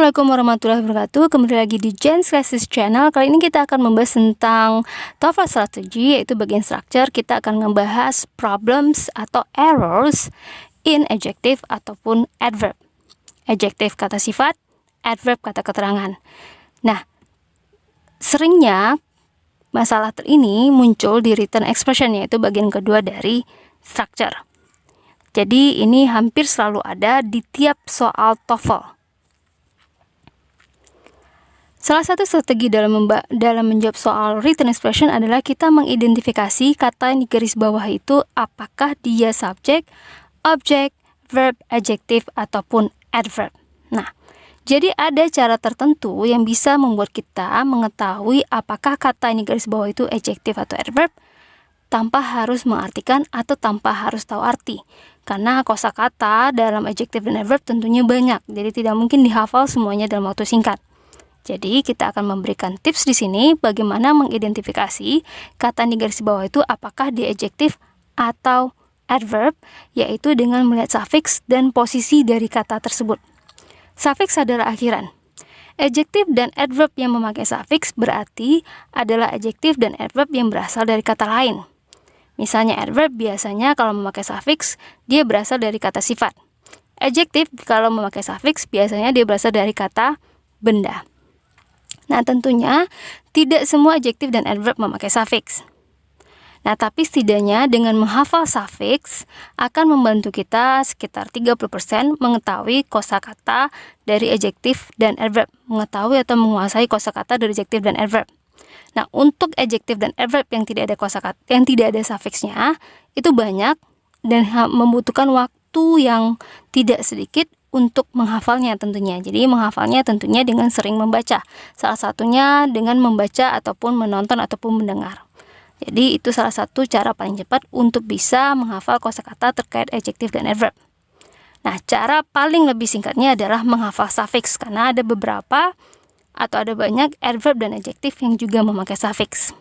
Assalamualaikum warahmatullahi wabarakatuh. Kembali lagi di Jen's Classes Channel. Kali ini kita akan membahas tentang TOEFL Strategy, yaitu bagian structure. Kita akan membahas problems atau errors in adjective ataupun adverb. Adjective kata sifat, adverb kata keterangan. Nah, seringnya masalah ini muncul di written expression, yaitu bagian kedua dari structure. Jadi ini hampir selalu ada di tiap soal TOEFL. Salah satu strategi dalam menjawab soal written expression adalah kita mengidentifikasi kata yang di garis bawah itu apakah dia subjek, objek, verb, adjective, ataupun adverb. Nah, jadi ada cara tertentu yang bisa membuat kita mengetahui apakah kata yang di garis bawah itu adjective atau adverb tanpa harus mengartikan atau tanpa harus tahu arti. Karena kosakata dalam adjective dan adverb tentunya banyak, jadi tidak mungkin dihafal semuanya dalam waktu singkat. Jadi kita akan memberikan tips di sini bagaimana mengidentifikasi kata di garis bawah itu apakah dia adjektif atau adverb, yaitu dengan melihat suffix dan posisi dari kata tersebut. Suffix adalah akhiran. Adjektif dan adverb yang memakai suffix berarti adalah adjektif dan adverb yang berasal dari kata lain. Misalnya adverb biasanya kalau memakai suffix dia berasal dari kata sifat. Adjektif kalau memakai suffix biasanya dia berasal dari kata benda. Nah, tentunya tidak semua adjektif dan adverb memakai suffix. Nah, tapi setidaknya dengan menghafal suffix akan membantu kita sekitar 30% mengetahui kosakata dari adjektif dan adverb, mengetahui atau menguasai kosakata dari adjektif dan adverb. Nah, untuk adjektif dan adverb yang tidak ada kosakata, yang tidak ada suffixnya, itu banyak dan membutuhkan waktu yang tidak sedikit untuk menghafalnya tentunya. Jadi menghafalnya tentunya dengan sering membaca. Salah satunya dengan membaca ataupun menonton ataupun mendengar. Jadi itu salah satu cara paling cepat untuk bisa menghafal kosakata terkait adjektif dan adverb. Nah, cara paling lebih singkatnya adalah menghafal suffix karena ada beberapa atau ada banyak adverb dan adjektif yang juga memakai suffix.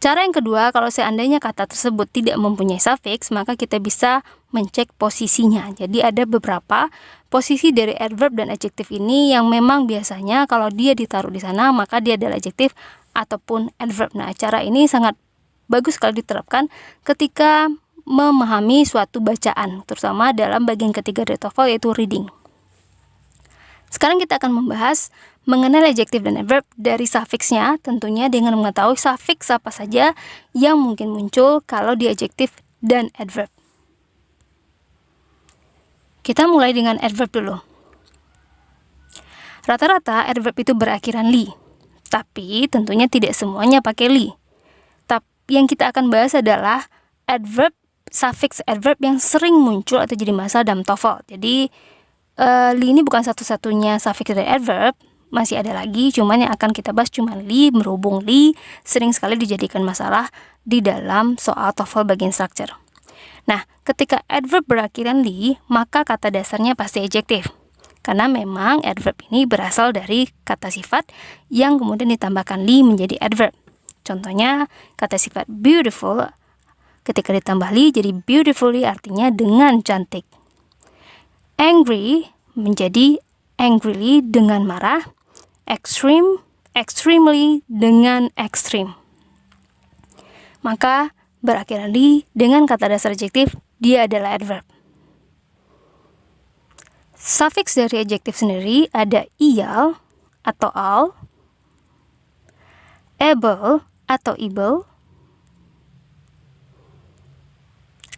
Cara yang kedua, kalau seandainya kata tersebut tidak mempunyai suffix, maka kita bisa mencek posisinya. Jadi ada beberapa posisi dari adverb dan adjektif ini yang memang biasanya kalau dia ditaruh di sana, maka dia adalah adjektif ataupun adverb. Nah, cara ini sangat bagus kalau diterapkan ketika memahami suatu bacaan, terutama dalam bagian ketiga dari TOEFL yaitu reading. Sekarang kita akan membahas mengenai adjektif dan adverb dari suffixnya, tentunya dengan mengetahui suffix apa saja yang mungkin muncul kalau di adjektif dan adverb. Kita mulai dengan adverb dulu. Rata-rata adverb itu berakhiran li, tapi tentunya tidak semuanya pakai li. Tapi yang kita akan bahas adalah adverb, suffix adverb yang sering muncul atau jadi masalah dalam TOEFL. Jadi li ini bukan satu-satunya suffix dari adverb, masih ada lagi, cuman yang akan kita bahas cuma li, berhubung li sering sekali dijadikan masalah di dalam soal TOEFL bagian structure. Nah, ketika adverb berakhiran li, maka kata dasarnya pasti adjektif. Karena memang adverb ini berasal dari kata sifat yang kemudian ditambahkan li menjadi adverb. Contohnya, kata sifat beautiful ketika ditambah li jadi beautifully artinya dengan cantik. Angry menjadi angrily dengan marah. Extreme, extremely dengan extreme. Maka berakhiran li dengan kata dasar adjektif, dia adalah adverb. Suffix dari adjektif sendiri ada ial atau al, able atau able,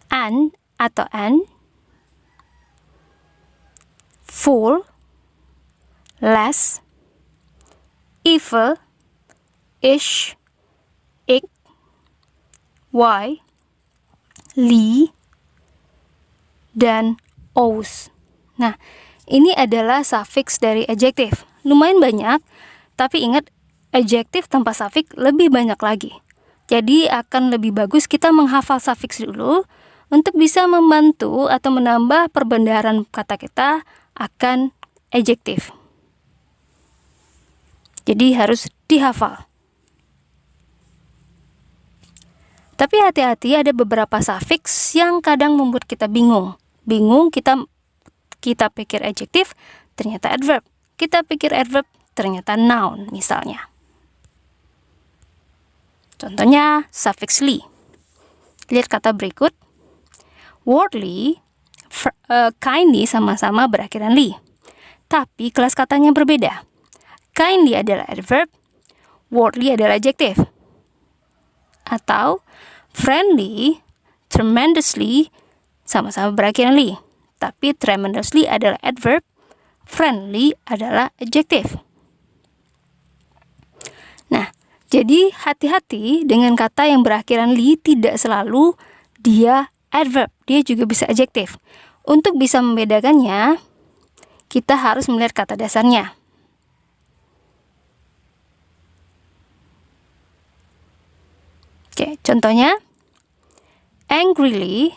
an atau an, full, less, even, ish, ik, why, li, dan os. Nah, ini adalah suffix dari adjektif. Lumayan banyak, tapi ingat adjektif tanpa suffix lebih banyak lagi. Jadi akan lebih bagus kita menghafal suffix dulu untuk bisa membantu atau menambah perbendaharaan kata kita akan adjektif. Jadi harus dihafal. Tapi hati-hati, ada beberapa suffix yang kadang membuat kita bingung. Bingung, kita pikir adjektif, ternyata adverb. Kita pikir adverb, ternyata noun misalnya. Contohnya suffix li. Lihat kata berikut. Worldly, kindly sama-sama berakhiran li. Tapi kelas katanya berbeda. Kindly adalah adverb, worldly adalah adjective. Atau friendly, tremendously sama-sama berakhiran li. Tapi tremendously adalah adverb, friendly adalah adjective. Nah, jadi hati-hati dengan kata yang berakhiran li, tidak selalu dia adverb, dia juga bisa adjective. Untuk bisa membedakannya, kita harus melihat kata dasarnya. Oke, contohnya angrily,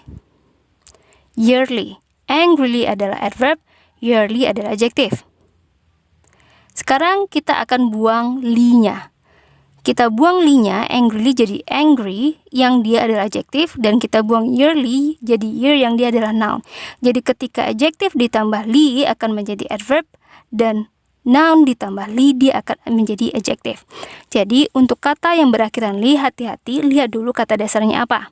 yearly. Angrily adalah adverb, yearly adalah adjective. Sekarang kita akan buang li-nya. Kita buang li-nya, angrily jadi angry, yang dia adalah adjective, dan kita buang yearly, jadi year yang dia adalah noun. Jadi ketika adjective ditambah li akan menjadi adverb, dan noun ditambah li dia akan menjadi adjective. Jadi untuk kata yang berakhiran li, hati-hati, lihat dulu kata dasarnya apa.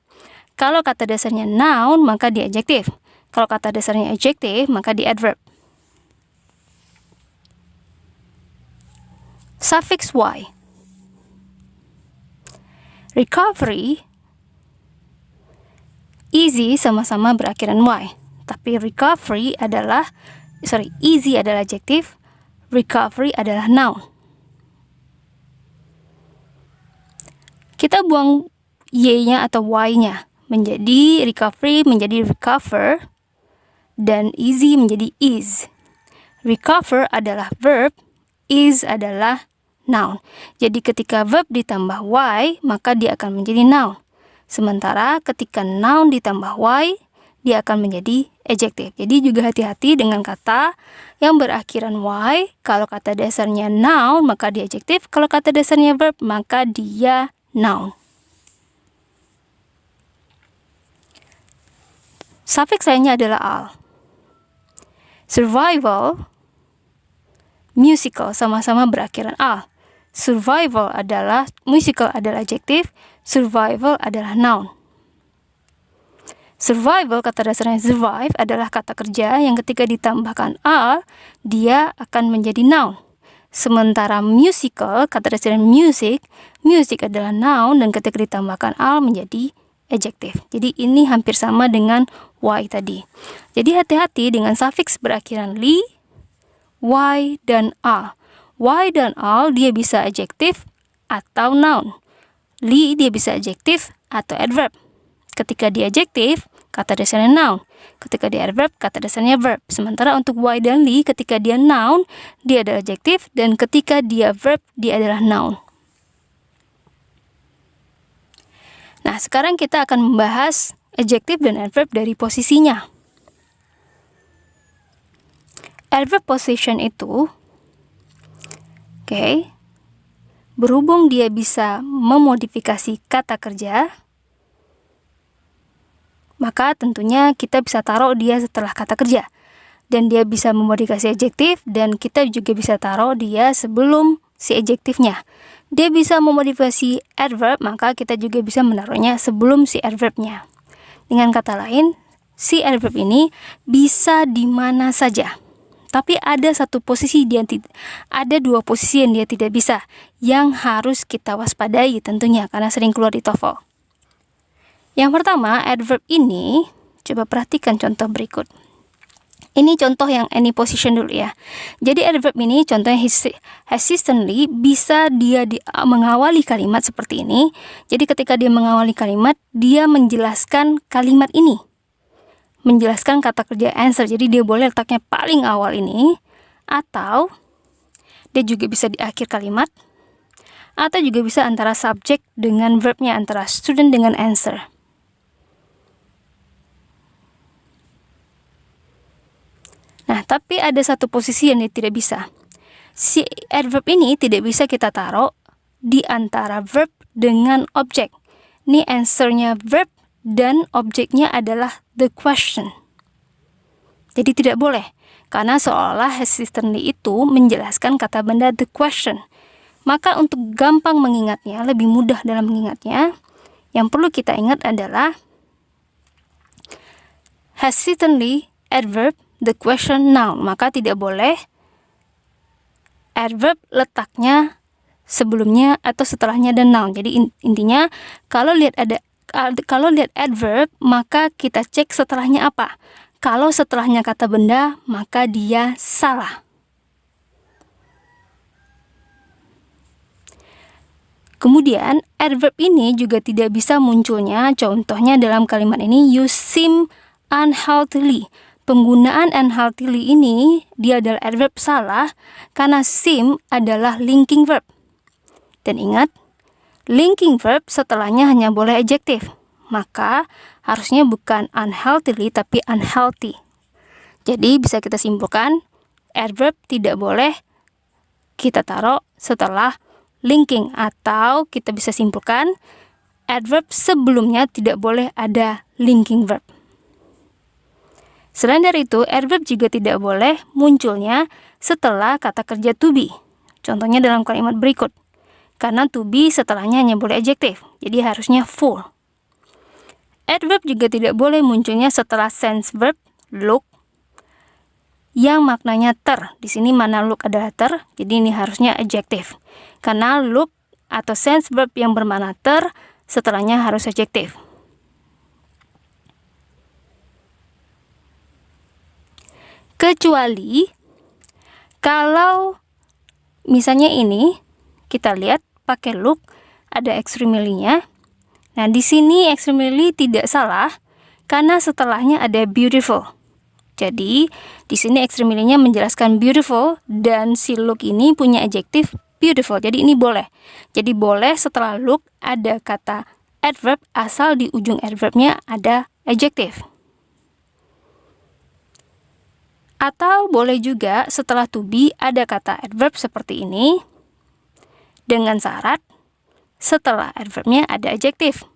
Kalau kata dasarnya noun, maka dia adjective. Kalau kata dasarnya adjective, maka dia adverb. Suffix y. Recovery, easy sama-sama berakhiran y. Tapi easy adalah adjective, recovery adalah noun. Kita buang y-nya atau y-nya, menjadi recovery menjadi recover, dan easy menjadi is. Recover adalah verb, is adalah noun. Jadi ketika verb ditambah y, maka dia akan menjadi noun. Sementara ketika noun ditambah y, dia akan menjadi adjective. Jadi juga hati-hati dengan kata yang berakhiran y. Kalau kata dasarnya noun, maka dia adjective. Kalau kata dasarnya verb, maka dia noun. Suffix lainnya adalah al. Survival, musical sama-sama berakhiran al. Musical adalah adjective, survival adalah noun. Survival, kata dasarnya survive, adalah kata kerja yang ketika ditambahkan al, dia akan menjadi noun. Sementara musical, kata dasarnya music adalah noun, dan ketika ditambahkan al menjadi adjective. Jadi ini hampir sama dengan y tadi. Jadi hati-hati dengan suffix berakhiran li, y, dan al. Y dan al dia bisa adjective atau noun. Li dia bisa adjective atau adverb. Ketika dia adjective, kata dasarnya noun. Ketika dia adverb, kata dasarnya verb. Sementara untuk y dan li, ketika dia noun, dia adalah adjective, dan ketika dia verb, dia adalah noun. Nah, sekarang kita akan membahas adjective dan adverb dari posisinya. Adverb position itu, berhubung dia bisa memodifikasi kata kerja, maka tentunya kita bisa taruh dia setelah kata kerja. Dan dia bisa memodifikasi adjektif, dan kita juga bisa taruh dia sebelum si adjektifnya. Dia bisa memodifikasi adverb, maka kita juga bisa menaruhnya sebelum si adverbnya. Dengan kata lain, si adverb ini bisa di mana saja. Tapi ada ada dua posisi yang dia tidak bisa, yang harus kita waspadai tentunya karena sering keluar di TOEFL. Yang pertama, adverb ini, coba perhatikan contoh berikut. Ini contoh yang any position dulu ya. Jadi adverb ini contohnya hesitantly, bisa dia mengawali kalimat seperti ini. Jadi ketika dia mengawali kalimat, dia menjelaskan kalimat ini. Menjelaskan kata kerja answer. Jadi dia boleh letaknya paling awal ini, atau dia juga bisa di akhir kalimat, atau juga bisa antara subject dengan verbnya, antara student dengan answer. Nah, tapi ada satu posisi yang dia tidak bisa. Si adverb ini tidak bisa kita taruh di antara verb dengan objek. Ini answernya verb dan objeknya adalah the question. Jadi tidak boleh. karena seolah has certainly itu menjelaskan kata benda the question. Maka untuk gampang mengingatnya, lebih mudah dalam mengingatnya, yang perlu kita ingat adalah has certainly adverb the question noun. Maka tidak boleh adverb letaknya sebelumnya atau setelahnya dan noun. Jadi intinya kalau lihat adverb, maka kita cek setelahnya apa. Kalau setelahnya kata benda, maka dia salah. Kemudian adverb ini juga tidak bisa munculnya, contohnya dalam kalimat ini, you seem unhealthily. Penggunaan unhealthily ini dia adalah adverb salah karena seem adalah linking verb. Dan ingat, linking verb setelahnya hanya boleh adjektif. Maka harusnya bukan unhealthily tapi unhealthy. Jadi bisa kita simpulkan adverb tidak boleh kita taruh setelah linking, atau kita bisa simpulkan adverb sebelumnya tidak boleh ada linking verb. Selain dari itu, adverb juga tidak boleh munculnya setelah kata kerja to be. Contohnya dalam kalimat berikut. Karena to be setelahnya hanya boleh adjektif, jadi harusnya full. Adverb juga tidak boleh munculnya setelah sense verb look yang maknanya ter. Di sini mana look adalah ter, jadi ini harusnya adjektif. Karena look atau sense verb yang bermakna ter setelahnya harus adjektif. Kecuali kalau misalnya ini kita lihat pakai look ada extremely-nya. Nah, di sini extremely tidak salah karena setelahnya ada beautiful. Jadi, di sini extremely-nya menjelaskan beautiful dan si look ini punya adjektif beautiful. Jadi ini boleh. Jadi boleh setelah look ada kata adverb asal di ujung adverbnya ada adjektif. Atau boleh juga setelah to be ada kata adverb seperti ini dengan syarat setelah adverbnya ada adjektif.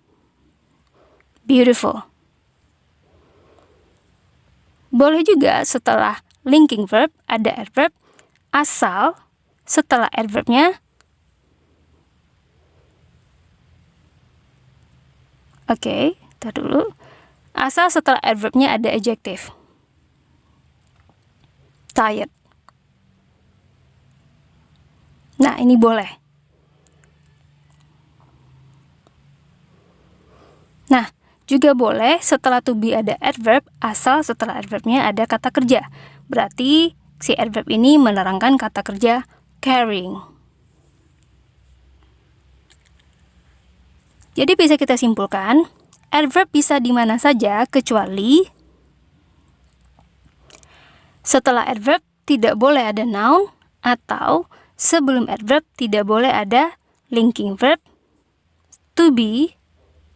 Beautiful. Boleh juga setelah linking verb ada adverb asal setelah adverbnya tar dulu. Asal setelah adverbnya ada adjektif. Tired. Nah, ini boleh. Nah, juga boleh setelah to be ada adverb asal setelah adverbnya ada kata kerja. Berarti si adverb ini menerangkan kata kerja carrying. Jadi bisa kita simpulkan, adverb bisa di mana saja kecuali setelah adverb tidak boleh ada noun atau sebelum adverb tidak boleh ada linking verb, to be,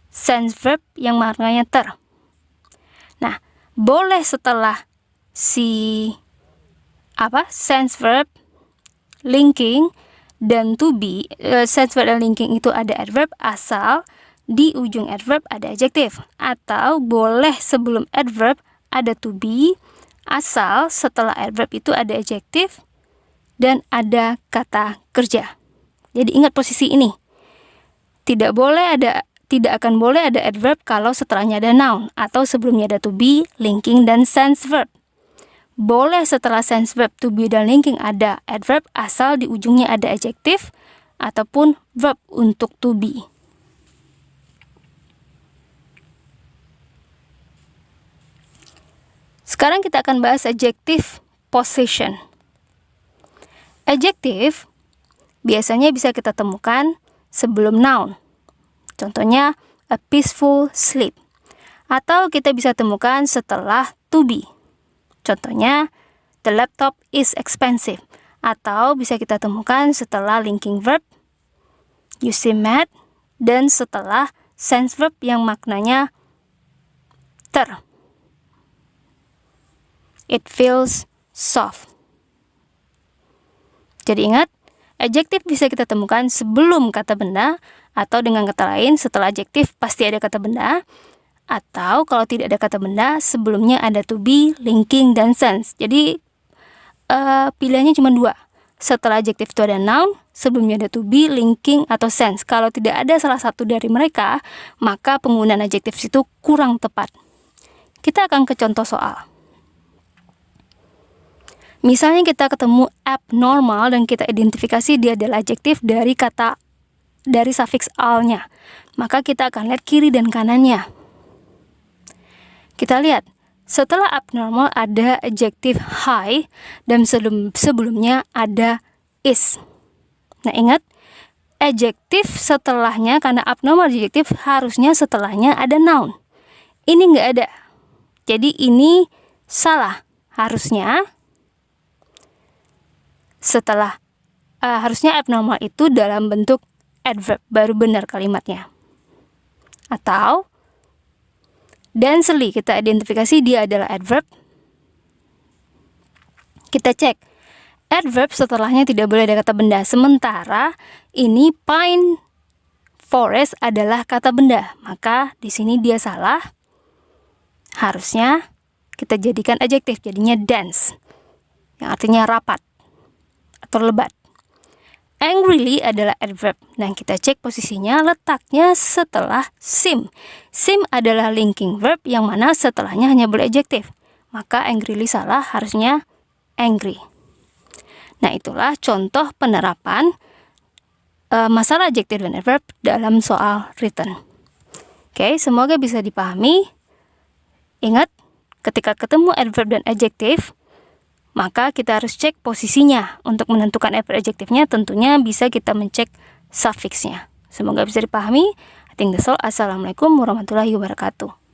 sense verb yang maknanya ter. Nah, boleh setelah si sense verb, linking dan to be, sense verb dan linking itu ada adverb asal di ujung adverb ada adjektif, atau boleh sebelum adverb ada to be asal setelah adverb itu ada adjektif dan ada kata kerja. Jadi ingat posisi ini. Tidak akan boleh ada adverb kalau setelahnya ada noun atau sebelumnya ada to be, linking dan sense verb. Boleh setelah sense verb, to be dan linking ada adverb asal di ujungnya ada adjektif ataupun verb untuk to be. Sekarang kita akan bahas adjective possession. Adjektif biasanya bisa kita temukan sebelum noun. Contohnya a peaceful sleep. Atau kita bisa temukan setelah to be. Contohnya the laptop is expensive. Atau bisa kita temukan setelah linking verb you seem mad dan setelah sense verb yang maknanya ter. It feels soft. Jadi ingat, adjektif bisa kita temukan sebelum kata benda, atau dengan kata lain setelah adjektif pasti ada kata benda, atau kalau tidak ada kata benda sebelumnya ada to be, linking, dan sense. Jadi pilihannya cuma 2. Setelah adjektif itu ada noun, sebelumnya ada to be, linking, atau sense. Kalau tidak ada salah satu dari mereka, maka penggunaan adjektif itu kurang tepat. Kita akan ke contoh soal. Misalnya kita ketemu abnormal dan kita identifikasi dia adalah adjektif dari suffix al-nya. Maka kita akan lihat kiri dan kanannya. Kita lihat, setelah abnormal ada adjektif high dan sebelumnya ada is. Nah, ingat, adjektif setelahnya, karena abnormal adjektif harusnya setelahnya ada noun. Ini nggak ada. Jadi ini salah. Harusnya harusnya abnormal itu dalam bentuk adverb, baru benar kalimatnya. Atau densely, kita identifikasi dia adalah adverb. Kita cek, adverb setelahnya tidak boleh ada kata benda. Sementara ini pine forest adalah kata benda, maka di sini dia salah. Harusnya kita jadikan adjektif, jadinya dense, yang artinya rapat atau lebat. Angrily adalah adverb. Nah, kita cek posisinya, letaknya setelah sim. Sim adalah linking verb yang mana setelahnya hanya boleh adjektif. Maka angrily salah, harusnya angry. Nah, itulah contoh penerapan masalah adjektif dan adverb dalam soal written. Oke, semoga bisa dipahami. Ingat, ketika ketemu adverb dan adjektif, maka kita harus cek posisinya. Untuk menentukan adverb adjektifnya tentunya bisa kita mencek suffixnya. Semoga bisa dipahami. I think that's all. Assalamualaikum warahmatullahi wabarakatuh.